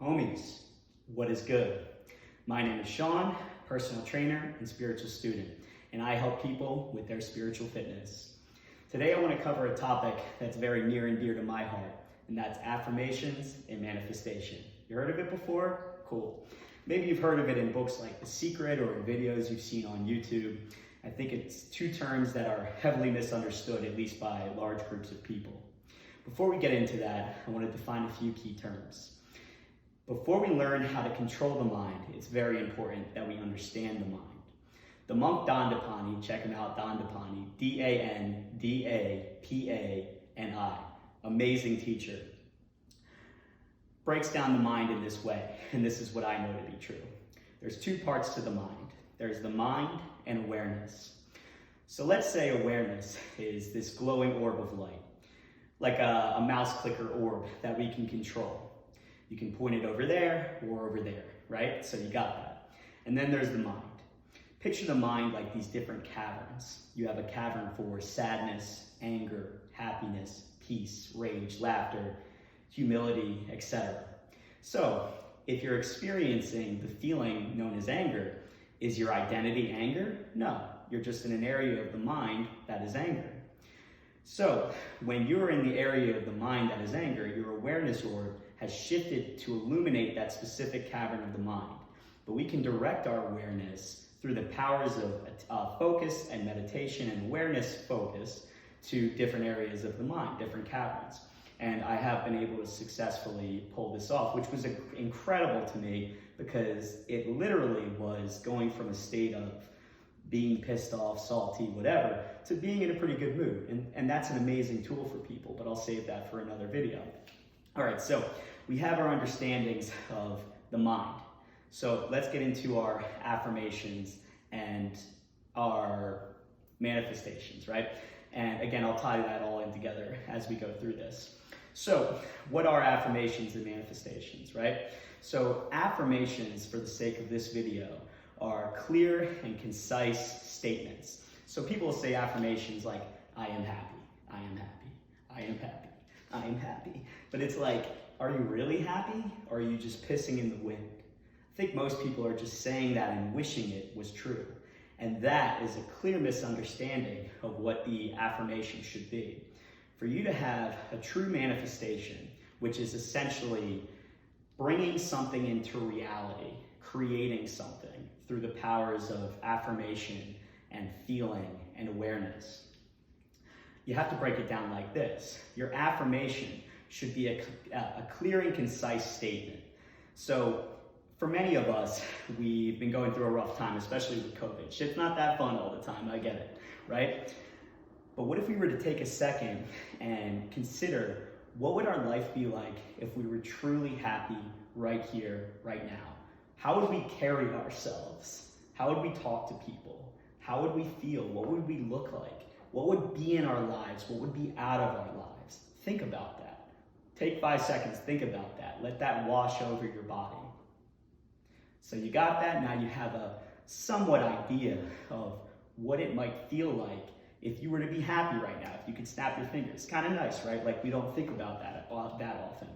Homies, what is good? My name is Sean, personal trainer and spiritual student, and I help people with their spiritual fitness. Today I want to cover a topic that's very near and dear to my heart, and that's affirmations and manifestation. You heard of it before? Cool. Maybe you've heard of it in books like The Secret or in videos you've seen on YouTube. I think it's two terms that are heavily misunderstood, at least by large groups of people. Before we get into that, I want to define a few key terms. Before we learn how to control the mind, it's very important that we understand the mind. The monk Dandapani, check him out, Dandapani, D-A-N-D-A-P-A-N-I, amazing teacher, breaks down the mind in this way, and this is what I know to be true. There's two parts to the mind. There's the mind and awareness. So let's say awareness is this glowing orb of light, like a mouse clicker orb that we can control. You can point it over there or over there, right? So you got that. And then there's the mind. Picture the mind like these different caverns. You have a cavern for sadness, anger, happiness, peace, rage, laughter, humility, etc. So if you're experiencing the feeling known as anger, is your identity anger? No, you're just in an area of the mind that is anger. So when you're in the area of the mind that is anger, your awareness orb has shifted to illuminate that specific cavern of the mind. But we can direct our awareness through the powers of focus and meditation and awareness focus to different areas of the mind, different caverns. And I have been able to successfully pull this off, which was incredible to me because it literally was going from a state of being pissed off, salty, whatever, to being in a pretty good mood. And that's an amazing tool for people, but I'll save that for another video. All right, so we have our understandings of the mind. So let's get into our affirmations and our manifestations, right? And again, I'll tie that all in together as we go through this. So what are affirmations and manifestations, right? So affirmations, for the sake of this video, are clear and concise statements. So people will say affirmations like, I am happy, I am happy, I am happy, I am happy. But it's like, are you really happy, or are you just pissing in the wind? I think most people are just saying that and wishing it was true. And that is a clear misunderstanding of what the affirmation should be. For you to have a true manifestation, which is essentially bringing something into reality, creating something through the powers of affirmation and feeling and awareness, you have to break it down like this. Your affirmation should be a clear and concise statement. So for many of us, we've been going through a rough time, especially with COVID. Shit's not that fun all the time, I get it, right? But what if we were to take a second and consider what would our life be like if we were truly happy right here, right now? How would we carry ourselves? How would we talk to people? How would we feel? What would we look like? What would be in our lives? What would be out of our lives? Think about that. Take 5 seconds, think about that. Let that wash over your body. So you got that, now you have a somewhat idea of what it might feel like if you were to be happy right now, if you could snap your fingers. Kind of nice, right? Like we don't think about that often.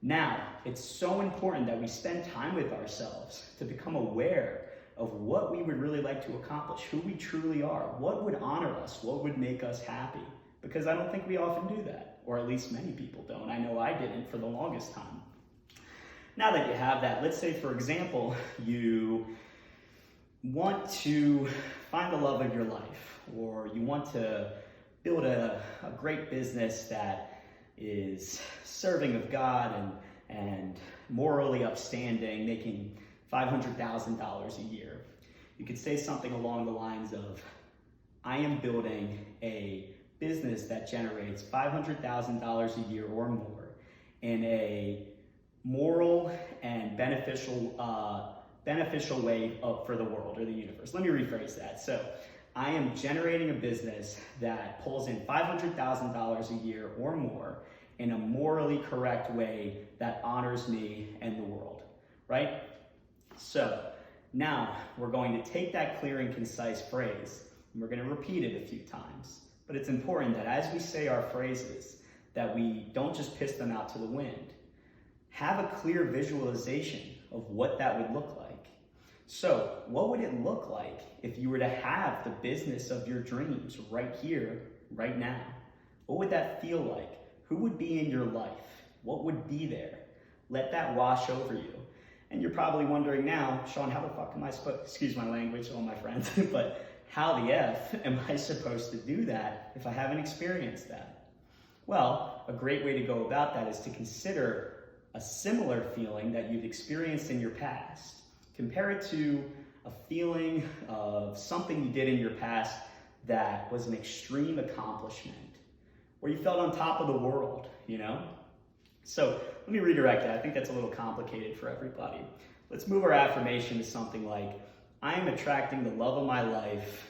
Now, it's so important that we spend time with ourselves to become aware of what we would really like to accomplish, who we truly are, what would honor us, what would make us happy. Because I don't think we often do that, or at least many people don't. I know I didn't for the longest time. Now that you have that, let's say, for example, you want to find the love of your life, or you want to build a great business that is serving of God and morally upstanding, making $500,000 a year. You could say something along the lines of, I am building a business that generates $500,000 a year or more in a moral and beneficial way for the world or the universe. Let me rephrase that. So I am generating a business that pulls in $500,000 a year or more in a morally correct way that honors me and the world, right? So now we're going to take that clear and concise phrase and we're going to repeat it a few times. But it's important that as we say our phrases, that we don't just piss them out to the wind. have a clear visualization of what that would look like. So what would it look like if you were to have the business of your dreams right here, right now? What would that feel like? Who would be in your life? What would be there? Let that wash over you. And you're probably wondering now, Sean, how the fuck am I supposed, excuse my language, all my friends, but how the F am I supposed to do that if I haven't experienced that? Well, a great way to go about that is to consider a similar feeling that you've experienced in your past. Compare it to a feeling of something you did in your past that was an extreme accomplishment, where you felt on top of the world, you know? So let me redirect that. I think that's a little complicated for everybody. Let's move our affirmation to something like, I am attracting the love of my life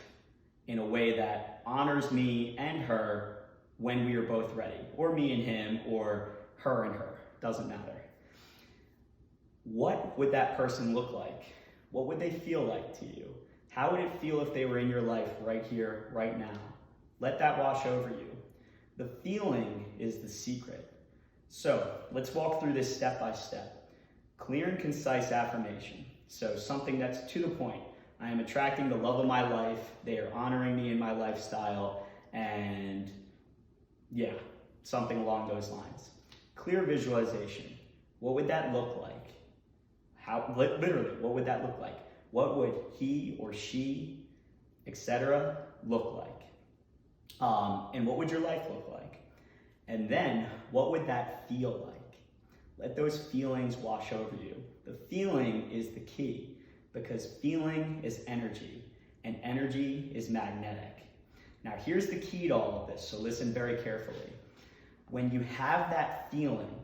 in a way that honors me and her when we are both ready, or me and him, or her and her, doesn't matter. What would that person look like? What would they feel like to you? How would it feel if they were in your life right here, right now? Let that wash over you. The feeling is the secret. So let's walk through this step by step. Clear and concise affirmation. So something that's to the point. I am attracting the love of my life. They are honoring me in my lifestyle. And yeah, something along those lines. Clear visualization. What would that look like? How, literally, what would that look like? What would he or she, etc., look like? And what would your life look like? And then, what would that feel like? Let those feelings wash over you. The feeling is the key, because feeling is energy, and energy is magnetic. Now, here's the key to all of this, so listen very carefully. When you have that feeling,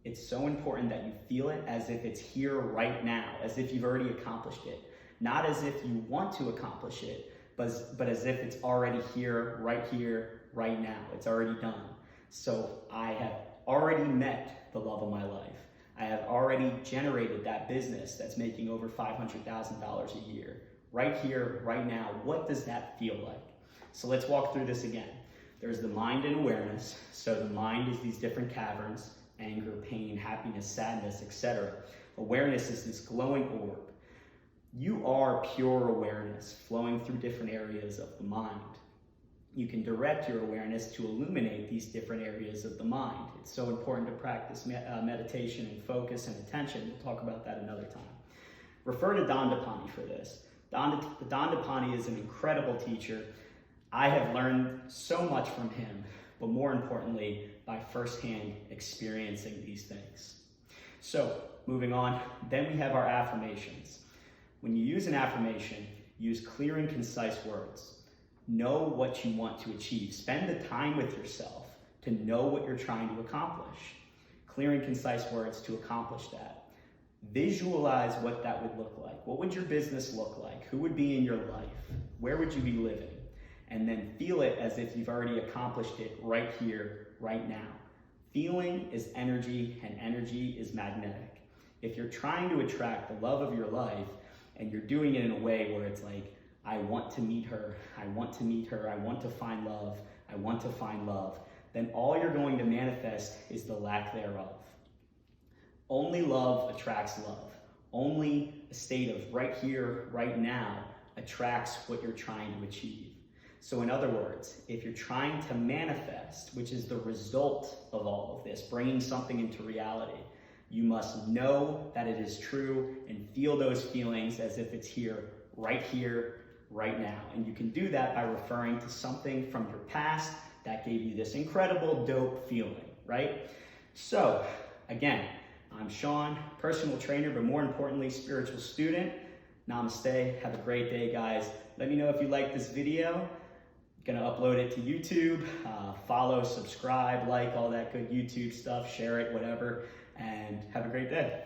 it's so important that you feel it as if it's here right now, as if you've already accomplished it. Not as if you want to accomplish it, but as if it's already here, right now. It's already done. So I have already met the love of my life. I have already generated that business that's making over $500,000 a year. Right here, right now, what does that feel like? So let's walk through this again. There's the mind and awareness. So the mind is these different caverns: anger, pain, happiness, sadness, etc. Awareness is this glowing orb. You are pure awareness flowing through different areas of the mind. You can direct your awareness to illuminate these different areas of the mind. It's so important to practice meditation and focus and attention. We'll talk about that another time. Refer to Dandapani for this. Dandapani is an incredible teacher. I have learned so much from him, but more importantly, by firsthand experiencing these things. So, moving on, then we have our affirmations. When you use an affirmation, use clear and concise words. Know what you want to achieve. Spend the time with yourself to know what you're trying to accomplish. Clear and concise words to accomplish that. Visualize what that would look like. What would your business look like? Who would be in your life? Where would you be living? And then feel it as if you've already accomplished it right here, right now. Feeling is energy, and energy is magnetic. If you're trying to attract the love of your life, and you're doing it in a way where it's like, I want to meet her, I want to meet her, I want to find love, I want to find love, then all you're going to manifest is the lack thereof. Only love attracts love. Only a state of right here, right now attracts what you're trying to achieve. So in other words, if you're trying to manifest, which is the result of all of this, bringing something into reality, you must know that it is true and feel those feelings as if it's here, right now. And you can do that by referring to something from your past that gave you this incredible, dope feeling, right? So, again, I'm Sean, personal trainer, but more importantly, spiritual student. Namaste. Have a great day, guys. Let me know if you like this video. I'm gonna upload it to YouTube. Follow, subscribe, like, all that good YouTube stuff. Share it, whatever. And have a great day.